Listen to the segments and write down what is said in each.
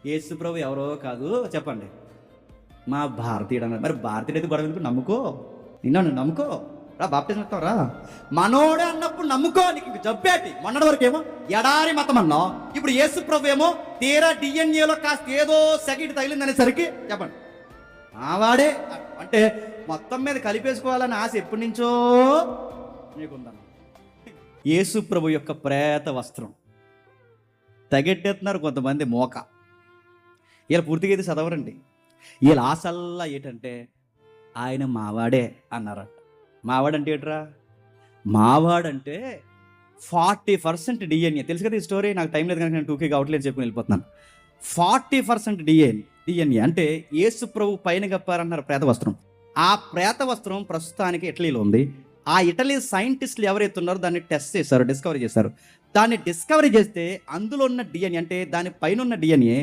యేసు ప్రభు ఎవరో కాదు చెప్పండి, మా భారతీయుడు అన్నారు. మరి భారతీయుడు అయితే గొడవ ఎందుకు? నమ్ముకో, నిన్ను నమ్ముకో, రా బాప్టిజం ఇస్తావు రా. మనోడే అన్నప్పుడు నమ్ముకో, నీకు జబ్బేటి. మొన్నటి వరకు ఏమో ఎడారి మతం అన్నావు, ఇప్పుడు యేసు ప్రభు ఏమో తీరా డిఎన్ఏలో కాస్త ఏదో సెకండ్ తగిలిందనేసరికి చెప్పండి మావాడే అంటే మొత్తం మీద కలిపేసుకోవాలని ఆశ ఎప్పటి నుంచో నీకుందన్న. యేసు ప్రభు యొక్క ప్రేత వస్త్రం తగెట్టేస్తున్నారు కొంతమంది మోక. వీళ్ళ పూర్తిగా ఇది చదవరండి. వీళ్ళ ఆశల్లా ఏంటంటే ఆయన మావాడే అన్నారట. మావాడంటే ఏంట్రా? మావాడంటే 40% డిఎన్ఏ. తెలుసు కదా ఈ స్టోరీ, నాకు టైం లేదు కనుక నేను 2K అవుట్లేదు చెప్పి వెళ్ళిపోతున్నాను. 40% డిఎన్ఏ అంటే యేసు ప్రభు పైన కప్పారన్నారు ప్రేత వస్త్రం. ఆ ప్రేత వస్త్రం ప్రస్తుతానికి ఇటలీలో ఉంది. ఆ ఇటలీ సైంటిస్టులు ఎవరైతే ఉన్నారో దాన్ని టెస్ట్ చేశారు, డిస్కవరీ చేశారు. దాన్ని డిస్కవరీ చేస్తే అందులో ఉన్న డిఎన్ఏ అంటే దాని పైన ఉన్న డిఎన్ఏ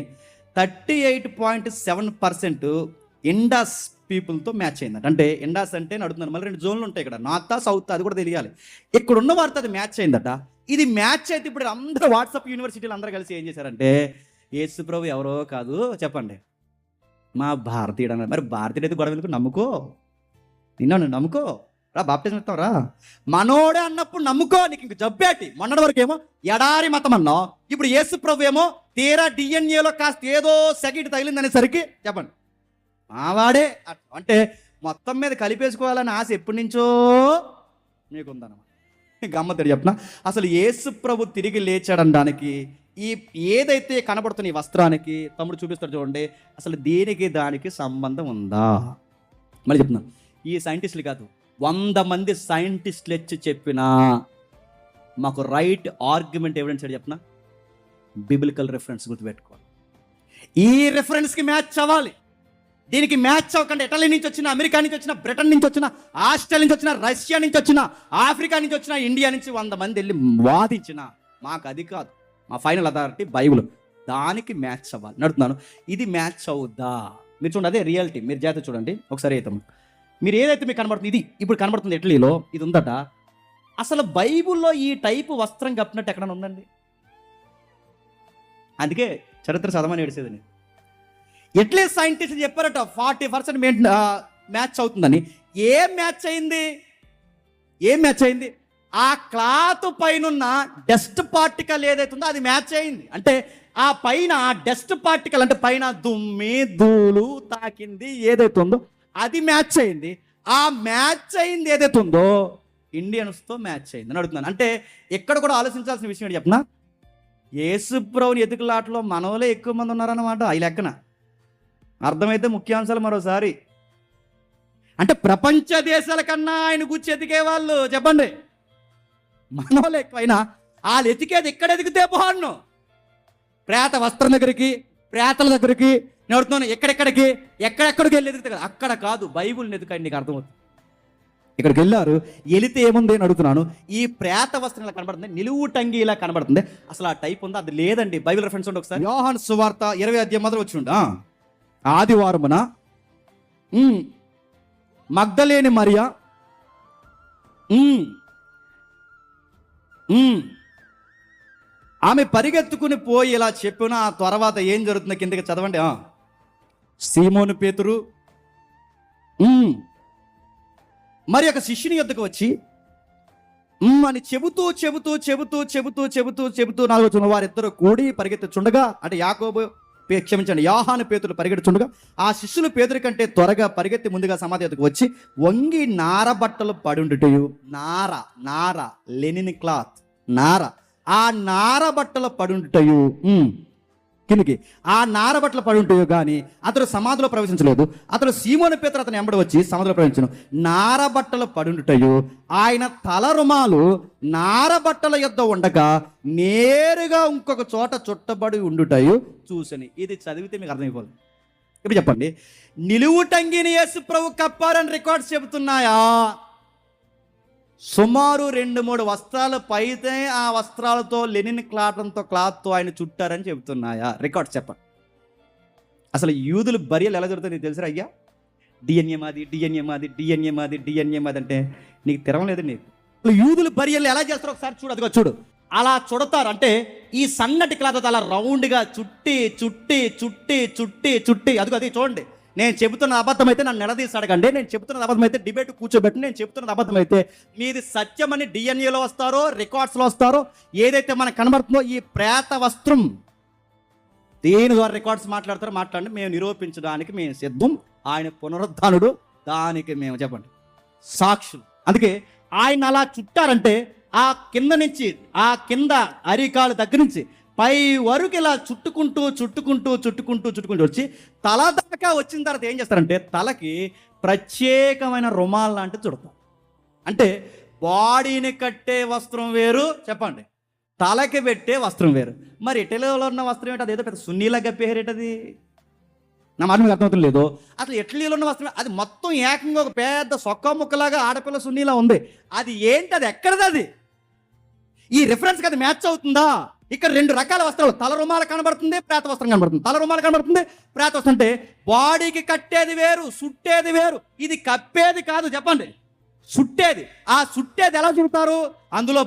38.7% ఇండాస్ పీపుల్తో మ్యాచ్ అయిందంట. అంటే ఇండాస్ అంటే అడుగుతున్నారు, మళ్ళీ 2 జోన్లు ఉంటాయి ఇక్కడ, నార్త్ సౌత్, అది కూడా తెలియాలి. ఇక్కడ ఉన్న వారితో అది మ్యాచ్ అయిందట. ఇది మ్యాచ్ అయితే ఇప్పుడు అందరూ వాట్సాప్ యూనివర్సిటీలు అందరూ కలిసి ఏం చేశారంటే యేసు ప్రభు ఎవరో కాదు చెప్పండి, మా భారతీయుడు అన్నారు. మరి భారతీయుడు అయితే గొడవ ఎందుకు? నమ్ముకో, నిన్ను నమ్ముకో, రా బాప్టిజం ఇస్తావు రా. మనోడే అన్నప్పుడు నమ్ముకో, నీకు జబ్బేటి. మొన్నటి వరకు ఏమో ఎడారి మతం అన్నావు, ఇప్పుడు యేసు ప్రభు ఏమో తీరా డిఎన్ఏలో కాస్త ఏదో సెకండ్ తగిలిందనేసరికి చెప్పండి మావాడే అంటే మొత్తం మీద కలిపేసుకోవాలని ఆశ ఎప్పటి నుంచో నీకుందన్నమాట. గమ్మత్తడి చెప్పిన, అసలు యేసు ప్రభు తిరిగి లేచాడనడానికి ఈ ఏదైతే కనబడుతున్న ఈ వస్త్రానికి తమ్ముడు చూపిస్తాడు చూడండి, అసలు దేనికి దానికి సంబంధం ఉందా? మళ్ళీ చెప్తున్నాను, ఈ సైంటిస్టులు కాదు, 100 మంది సైంటిస్టులు వచ్చి చెప్పినా మాకు రైట్ ఆర్గ్యుమెంట్ ఎవిడెన్స్ ఏంటి చెప్పిన? బిబిలికల్ రెఫరెన్స్ గుర్తుపెట్టుకోవాలి. ఈ రెఫరెన్స్కి మ్యాచ్ అవ్వాలి. దీనికి మ్యాచ్ అవ్వకుండా ఇటలీ నుంచి వచ్చిన, అమెరికా నుంచి వచ్చిన, బ్రిటన్ నుంచి వచ్చిన, ఆస్ట్రేలియా నుంచి వచ్చిన, రష్యా నుంచి వచ్చిన, ఆఫ్రికా నుంచి వచ్చిన, ఇండియా నుంచి 100 మంది వెళ్ళి వాదించిన మాకు అది కాదు, మా ఫైనల్ అథారిటీ బైబుల్, దానికి మ్యాచ్ అవ్వాలి నడుతున్నాను. ఇది మ్యాచ్ అవుద్దా? మీరు చూడండి, అదే రియాలిటీ. మీరు జాగ్రత్త చూడండి ఒకసారి. అయితే మీరు ఏదైతే మీకు కనబడుతుంది, ఇది ఇప్పుడు కనబడుతుంది ఇటలీలో, ఇది ఉందట. అసలు బైబుల్లో ఈ టైపు వస్త్రం కప్పినట్టు ఎక్కడైనా ఉందండి? అందుకే చరిత్ర చదవని ఏడిసేదని. ఇటలీ సైంటిస్ట్ చెప్పారట 40% మ్యాచ్ అవుతుందని. ఏం మ్యాచ్ అయింది? ఏం మ్యాచ్ అయింది? ఆ క్లాత్ పైన డస్ట్ పార్టికల్ ఏదైతుందో అది మ్యాచ్ అయింది. అంటే ఆ పైన ఆ డస్ట్ పార్టికల్ అంటే పైన దుమ్మి ధూళి తాకింది ఏదైతే ఉందో అది మ్యాచ్ అయింది. ఆ మ్యాచ్ అయింది ఏదైతే ఉందో ఇండియన్స్తో మ్యాచ్ అయింది అని అడుగుతున్నాను. అంటే ఎక్కడ కూడా ఆలోచించాల్సిన విషయం ఏంటి చెప్పనా? యేసు ప్రభుని ఎతుకులాటలో మనోలే ఎక్కువ మంది ఉన్నారన్నమాట. ఈ లెక్కన అర్థమైతే ముఖ్యాంశాలు మరోసారి. అంటే ప్రపంచ దేశాల కన్నా ఆయన గురించి ఎతికే వాళ్ళు చెప్పండి మనోళ్ళు ఎక్కువైనా వాళ్ళు ఎతికేది ఎక్కడ ఎదిగితే బాగున్నాను? ప్రేత వస్త్రం దగ్గరికి, ప్రేతల దగ్గరికి నడుతున్నాను. ఎక్కడెక్కడికి వెళ్ళి ఎదుగుతాయి కదా, అక్కడ కాదు, బైబుల్ని ఎదుకండి, నీకు అర్థమవుతుంది. ఇక్కడికి వెళ్ళారు, వెళితే ఏముంది అని అడుగుతున్నాను. ఈ ప్రేత వస్త్రం ఇలా కనబడుతుంది, నిలువు టంగి ఇలా కనబడుతుంది. అసలు ఆ టైప్ ఉందా? అది లేదండి. బైబిల్ రెఫరెన్స్ ఉండి ఒకసారి యోహాను సువార్త 20 మొదలు వచ్చి ఆదివారమున మగ్దలేని మరియా ఆమె పరిగెత్తుకుని పోయి ఇలా చెప్పిన ఆ తర్వాత ఏం జరుగుతుందో కిందకి చదవండి. సీమోను పేతురు మరి ఒక శిష్యుని యొద్దకు వచ్చి అని చెబుతూ 4 వారిద్దరు కూడి పరిగెత్తుచుండగా, అంటే యోహాను పేతురు పరిగెత్తుచుండగా ఆ శిష్యులు పేతురు కంటే త్వరగా పరిగెత్తి ముందుగా సమాధి యొద్దకు వచ్చి వంగి నార బట్టలు పడుండుటయు, నార లెనిన్ క్లాత్, నార, ఆ నార బట్టలు పడుంటుటయు కిందికి, ఆ నార బట్టలు పడుంటాయో కానీ అతడు సమాధిలో ప్రవేశించలేదు. అతడు సీమోను పేతురు అతను ఎంబడి వచ్చి సమాధిలో ప్రవేశించను. నార బట్టలు పడుంటుటయు ఆయన తల రుమాలు నార బట్టల యొద్ద ఉండగా నేరుగా ఇంకొక చోట చుట్టబడి ఉండుటయు చూసని. ఇది చదివితే మీకు అర్థమైపోతుంది. ఇప్పుడు చెప్పండి, నిలువు టంగిని యేసు ప్రభు కప్పారని రికార్డ్స్ చెబుతున్నాయా? సుమారు 2-3 వస్త్రాలు పైతే ఆ వస్త్రాలతో లెనిన్ క్లాత్తో ఆయన చుట్టారని చెబుతున్నాయా? రికార్డ్స్ చెప్పండి. అసలు యూదులు బరియలు ఎలా జరుగుతుంది నీకు తెలుసా అయ్యా? డిఎన్ఏ మాది అంటే నీకు తెరవలేదు. నీకు యూదులు బరియలు ఎలా చేస్తారో ఒకసారి చూడు. అదిగో చూడు, అలా చుడతారు. అంటే ఈ సన్నటి క్లాత్ అలా రౌండ్గా చుట్టి చుట్టి చుట్టి చుట్టి చుట్టి అది చూడండి. నేను చెబుతున్న అబద్ధం అయితే నన్ను నిలదీసి అడగండి. నేను చెబుతున్న అబద్ధం అయితే డిబేట్ కూర్చోబెట్టి, నేను చెబుతున్నది అబద్ధం అయితే మీది సత్యమని డిఎన్ఏలో వస్తారో, రికార్డ్స్లో వస్తారో, ఏదైతే మనకు కనబడుతుందో ఈ ప్రేత వస్త్రం దేని ద్వారా రికార్డ్స్ మాట్లాడతారో మాట్లాడండి. మేము నిరూపించడానికి మేము సిద్ధం. ఆయన పునరుద్ధానుడు, దానికి మేము చెప్పండి సాక్షులు. అందుకే ఆయన అలా చుట్టారంటే ఆ కింద నుంచి, ఆ కింద అరికాలు దగ్గర నుంచి పై వరకు ఇలా చుట్టుకుంటూ చుట్టుకుంటూ చుట్టుకుంటూ చుట్టుకుంటూ వచ్చి తల దాకా వచ్చిన తర్వాత ఏం చేస్తారంటే తలకి ప్రత్యేకమైన రుమాల్ లాంటివి చుడతారు. అంటే బాడీని కట్టే వస్త్రం వేరు, చెప్పండి, తలకి పెట్టే వస్త్రం వేరు. మరి ఇటలీలో ఉన్న వస్త్రం ఏంటి? అదేదో పెద్ద సున్నీలా గప్పేరేటది. నా మాట మీకు అర్థమవుతుంది లేదు. అసలు ఇటలీలో ఉన్న వస్త్రం అది మొత్తం ఏకంగా ఒక పెద్ద సొక్క ముక్కలాగా ఆడపిల్ల సున్నీలా ఉంది. అది ఏంటి? అది ఎక్కడది? అది ఈ రిఫరెన్స్ కదా మ్యాచ్ అవుతుందా? ఇక్కడ రెండు రకాల వస్త్రాలు, తల రుమాలు కనబడుతుంది, ప్రేత వస్త్రం కనబడుతుంది. తల రుమాలు కనబడుతుంది, ప్రేత వస్త్రం అంటే బాడీకి కట్టేది వేరు, సుట్టేది వేరు. ఇది కప్పేది కాదు, చెప్పండి, సుట్టేది. ఆ సుట్టేది ఎలా చుడతారు? అందులో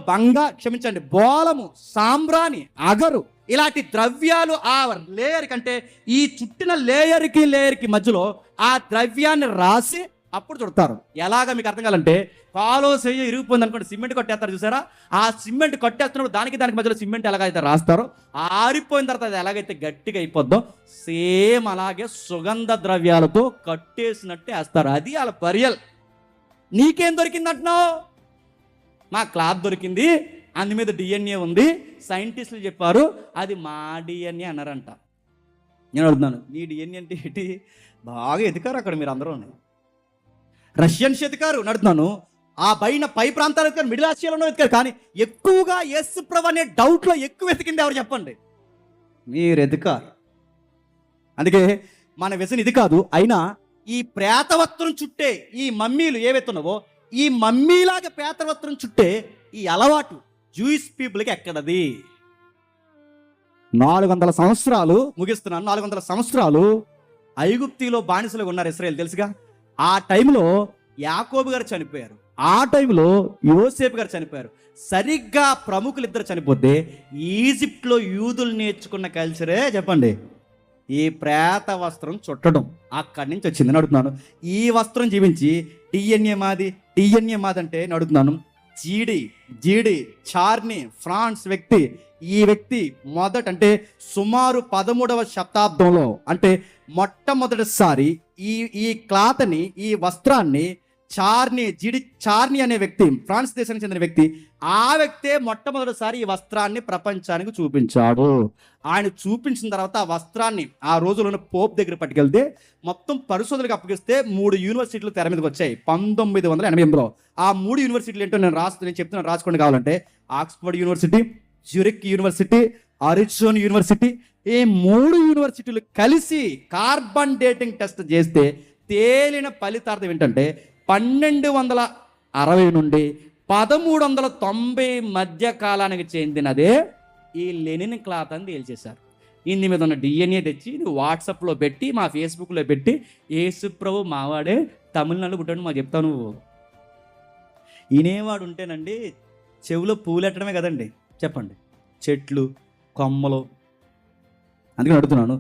క్షమించండి, బోలము, సాంబ్రాణి, అగరు ఇలాంటి ద్రవ్యాలు ఆ లేయర్ కంటే ఈ చుట్టిన లేయర్కి మధ్యలో ఆ ద్రవ్యాన్ని రాసి అప్పుడు చుడతారు. ఎలాగ మీకు అర్థం కావాలంటే కాలో చెయ్యి ఇరిగిపోయింది అనుకోండి, సిమెంట్ కొట్టేస్తారు చూసారా? ఆ సిమెంట్ కొట్టేస్తున్నప్పుడు దానికి మధ్యలో సిమెంట్ ఎలాగైతే రాస్తారో, ఆరిపోయిన తర్వాత అది ఎలాగైతే గట్టిగా అయిపోద్దో సేమ్ అలాగే సుగంధ ద్రవ్యాలతో కట్టేసినట్టు వేస్తారు. అది వాళ్ళ పరియల్. నీకేం దొరికింది అంటున్నావు? మా క్లాత్ దొరికింది, అందు మీద డిఎన్ఏ ఉంది, సైంటిస్టులు చెప్పారు, అది మా డిఎన్ఏ అన్నారంట. నేను అడుగుతున్నాను, నీ డిఎన్ఏ అంటే ఏంటి? బాగా ఎదికారు అక్కడ మీరు అందరూ. రష్యన్స్ ఎదికారు నడుతున్నాను, ఆ పై ప్రాంతాలు ఎదికారు, మిడిల్ ఆసియాలో ఎదికారు. కానీ ఎక్కువగా యేసు ప్రభు అనే డౌట్లో ఎక్కువ ఎతికింది ఎవరు చెప్పండి? మీరు ఎదికారు. అందుకే మన వ్యసనం ఇది కాదు. అయినా ఈ ప్రేతవస్త్రం చుట్టే ఈ మమ్మీలు ఏవైతున్నావో, ఈ మమ్మీలాగా ప్రేతవస్త్రం చుట్టే ఈ అలవాటు జూయిష్ పీపుల్కి ఎక్కడది? 400 సంవత్సరాలు ముగిస్తున్నాను. 400 సంవత్సరాలు ఐగుప్తిలో బానిసలుగా ఉన్నారు ఇశ్రాయేల్, తెలుసుగా. ఆ టైంలో యాకోబు గారు చనిపోయారు, ఆ టైంలో యోసేపు గారు చనిపోయారు. సరిగ్గా ప్రముఖులు ఇద్దరు చనిపోతే ఈజిప్ట్లో యూదులు నేర్చుకున్న కల్చరే చెప్పండి ఈ ప్రేత వస్త్రం చుట్టడం. అక్కడి నుంచి వచ్చింది. నడుతున్నాను, ఈ వస్త్రం జీవించి డిఎన్ఏ మాది అంటే నడుతున్నాను, జీడి చార్ని ఫ్రాన్స్ వ్యక్తి, ఈ వ్యక్తి అంటే సుమారు 13వ శతాబ్దంలో, అంటే మొట్టమొదటిసారి ఈ క్లాత్ని, ఈ వస్త్రాన్ని చార్ని అనే వ్యక్తి, ఫ్రాన్స్ దేశానికి చెందిన వ్యక్తి, ఆ వ్యక్తే మొట్టమొదటిసారి ఈ వస్త్రాన్ని ప్రపంచానికి చూపించాడు. ఆయన చూపించిన తర్వాత ఆ వస్త్రాన్ని ఆ రోజుల్లోనే పోప్ దగ్గర పట్టుకెళ్తే మొత్తం పరిశోధనలకు అప్పగిస్తే 3 యూనివర్సిటీలు తెర మీదకి వచ్చాయి 1988లో. ఆ 3 యూనివర్సిటీలు ఏంటో నేను చెప్తున్నాను, రాసుకోండి కావాలంటే. Oxford university, Zurich university, Arizona university. ఈ 3 యూనివర్సిటీలు కలిసి కార్బన్ డేటింగ్ టెస్ట్ చేస్తే తేలిన ఫలితార్థం ఏంటంటే 1260 నుండి 1390 మధ్య కాలానికి చెందినదే ఈ లెనిన్ క్లాత్ అని తేల్చేశారు. ఇందు మీద ఉన్న డిఎన్ఏ తెచ్చి వాట్సాప్లో పెట్టి, మా ఫేస్బుక్లో పెట్టి, యేసు ప్రభు మావాడే తమిళనాడు పుట్టాడు మాకు చెప్తావు నువ్వు. ఇనేవాడు ఉంటేనండి చెవులో పూలెట్టడమే కదండి, చెప్పండి, చెట్లు కొమ్మలు. అందుకని అడుగుతున్నాను,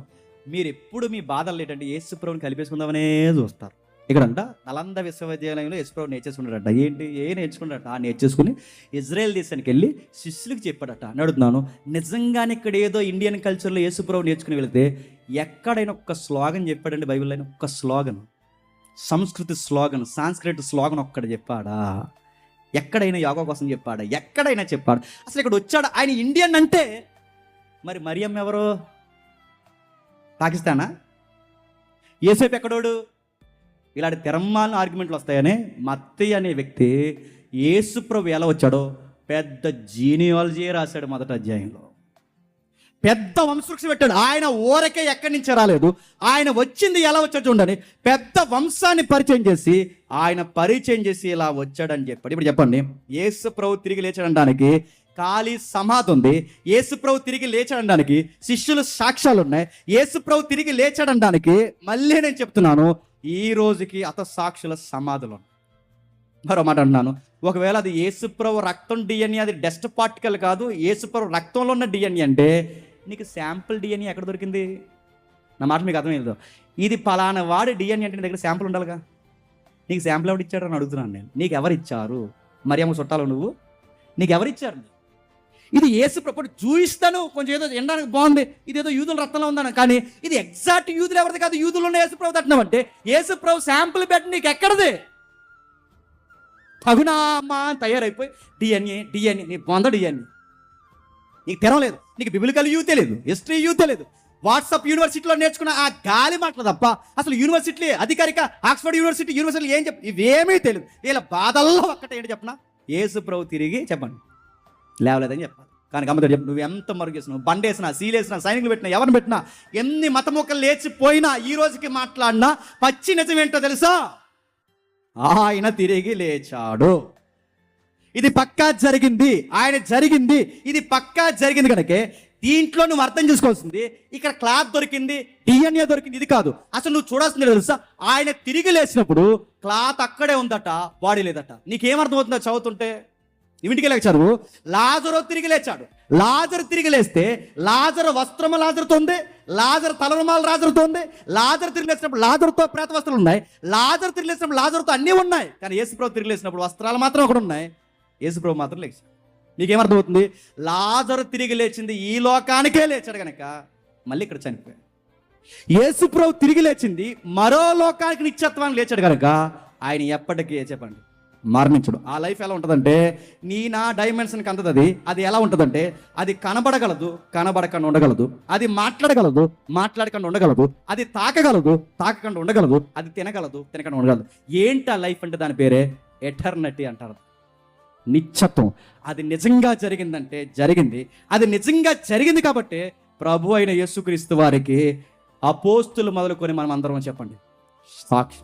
మీరు ఎప్పుడు మీ బాధలు ఏంటంటే యేసు ప్రభుని కలిపేసుకుందామనే చూస్తారు. ఇక్కడంట నలంద విశ్వవిద్యాలయంలో యేసు ప్రభు నేర్చేసుకున్నాడట. నేర్చుకున్నాడట? నేర్చేసుకుని ఇజ్రాయెల్ దేశానికి వెళ్ళి శిష్యులకు చెప్పాడట. అడుగుతున్నాను, నిజంగానే ఇక్కడ ఏదో ఇండియన్ కల్చర్లో యేసు ప్రభు నేర్చుకుని వెళితే ఎక్కడైనా ఒక్క స్లోగన్ చెప్పాడండి బైబిల్లో? అయినా ఒక్క స్లోగన్, సంస్కృతి స్లోగన్, సాంస్క్రిట్ స్లోగన్ ఒక్కడ చెప్పాడా? ఎక్కడైనా యోగా కోసం చెప్పాడా? ఎక్కడైనా చెప్పాడు? అసలు ఇక్కడ వచ్చాడు ఆయన ఇండియన్ అంటే. మరి మరియం ఎవరు? పాకిస్తానా? యేసేపు ఎక్కడోడు? ఇలాంటి తిరమ్మాల ఆర్గ్యుమెంట్లు వస్తాయని మత్తయి అనే వ్యక్తి యేసు ప్రభు ఎలా వచ్చాడో పెద్ద జీనియాలజీ రాశాడు. మొదటి అధ్యాయంలో పెద్ద వంశవృక్షం పెట్టాడు. ఆయన ఊరకే ఎక్కడి నుంచి రాలేదు, ఆయన వచ్చింది ఎలా వచ్చాడు చూడండి. పెద్ద వంశాన్ని పరిచయం చేసి ఇలా వచ్చాడని చెప్పాడు. ఇప్పుడు చెప్పండి, యేసు ప్రభు తిరిగి లేచాడనడానికి ఖాళీ సమాధి ఉంది. యేసు ప్రభు తిరిగి లేచాడనడానికి శిష్యులు సాక్ష్యాలు ఉన్నాయి. యేసు ప్రభు తిరిగి లేచాడనడానికి మళ్ళీ నేను చెప్తున్నాను, ఈ రోజుకి సాక్షుల సమాధులు. మరో మాట అంటున్నాను, ఒకవేళ అది యేసుప్రభు రక్తం డిఎన్ఏ, అది డస్ట్ పార్టికల్ కాదు, యేసుప్రభు రక్తంలో ఉన్న డిఎన్ఏ అంటే నీకు శాంపుల్ డిఎన్ఏ ఎక్కడ దొరికింది? నా మాట మీకు అర్థమైందో? ఇది పలానా వాడి డిఎన్ఏ అంటే నీ దగ్గర శాంపుల్ ఉండాలిగా. నీకు శాంపుల్ ఎవరు ఇచ్చాడు అని అడుగుతున్నాను నేను. నీకు ఎవరు ఇచ్చారు? మరి ఏమో చుట్టాలు నువ్వు, నీకు ఎవరు ఇచ్చారు? ఇది యేసుప్రభు చూయిస్తాను, కొంచెం ఏదో ఎండడానికి బాగుంది, ఇదేదో యూదుల రక్తంలో ఉందను, కానీ ఇది ఎగ్జాక్ట్ యూదులు ఎవరిది కాదు, యూదులు ఉన్న యేసుప్రభు తట్టినామంటే యేసుప్రభు శాంపుల్ పెట్టి నీకు ఎక్కడది? తగునా అమ్మా అని తయారైపోయి డిఎన్ఏ నీ బొంద డిఎన్ఏ. నీకు తెరవలేదు, నీకు బిబిలికల్ యూతే లేదు, హిస్టరీ యూతే లేదు, వాట్సాప్ యూనివర్సిటీలో నేర్చుకున్న ఆ గాలి మాటలు తప్ప అసలు యూనివర్సిటీ అధికారిక ఆక్స్ఫర్డ్ యూనివర్సిటీ ఏం ఇవేమీ తెలియదు. వీళ్ళ బాధల్లో ఒక్కటే ఏంటి చెప్పనా, యేసుప్రభు తిరిగి చెప్పండి లేవలేదని చెప్పాలి. కానీ గమ్మతో చెప్పు, నువ్వు ఎంత మరుగేసినావు, బండేసినా, సీలేసినా, సైనికులు పెట్టినా, ఎవరిని పెట్టినా, ఎన్ని మతమొక్కలు లేచిపోయినా, ఈ రోజుకి మాట్లాడినా పచ్చి నిజం ఏంటో తెలుసా? ఆయన తిరిగి లేచాడు. ఇది పక్కా జరిగింది, ఆయన జరిగింది, ఇది పక్కా జరిగింది. కనుకే దీంట్లో నువ్వు అర్థం చేసుకోవాల్సింది, ఇక్కడ క్లాత్ దొరికింది, డిఎన్ఏ దొరికింది, ఇది కాదు. అసలు నువ్వు చూడాల్సింది తెలుసా, ఆయన తిరిగి లేచినప్పుడు క్లాత్ అక్కడే ఉందట, బాడీ లేదట. నీకేమర్థమవుతుందో చదువుతుంటే? ఇంటికి లేచారు, లాజరు తిరిగి లేచాడు. లాజరు తిరిగి లేస్తే లాజరు వస్త్రము లాజరుతో ఉంది, లాజరు తలరుమాల లాజరుతో ఉంది. లాజరు తిరిగి లేచినప్పుడు లాజరుతో ప్రేత వస్త్రాలు ఉన్నాయి, లాజరు తిరిగి లేచినప్పుడు లాజరుతో అన్నీ ఉన్నాయి. కానీ యేసుప్రభు తిరిగి లేచినప్పుడు వస్త్రాలు మాత్రం ఒకటి ఉన్నాయి, యేసుప్రభు మాత్రం లేచాడు. నీకేమర్థమవుతుంది? లాజరు తిరిగి లేచింది ఈ లోకానికే లేచాడు కనుక మళ్ళీ ఇక్కడ చనిపోయాడు. యేసుప్రభు తిరిగి లేచింది మరో లోకానికి నిత్యత్వానికి లేచాడు కనుక ఆయన ఎప్పటికీ చెప్పండి మరణించడు. ఆ లైఫ్ ఎలా ఉంటుందంటే, నా డైమెన్షన్కి అందదు. అది ఎలా ఉంటుందంటే, అది కనబడగలదు, కనబడకుండా ఉండగలదు, అది మాట్లాడగలదు, మాట్లాడకుండా ఉండగలదు, అది తాకగలదు, తాకకుండా ఉండగలదు, అది తినగలదు, తినకుండా ఉండగలదు. ఏంటి ఆ లైఫ్ అంటే? దాని పేరే ఎటర్నిటీ అంటారు, నిత్యత్వం. అది నిజంగా జరిగిందంటే జరిగింది, అది నిజంగా జరిగింది కాబట్టి ప్రభు అయిన యేసుక్రీస్తు వారికి అపోస్తులు మొదలుకొని మనం అందరం చెప్పండి సాక్షి.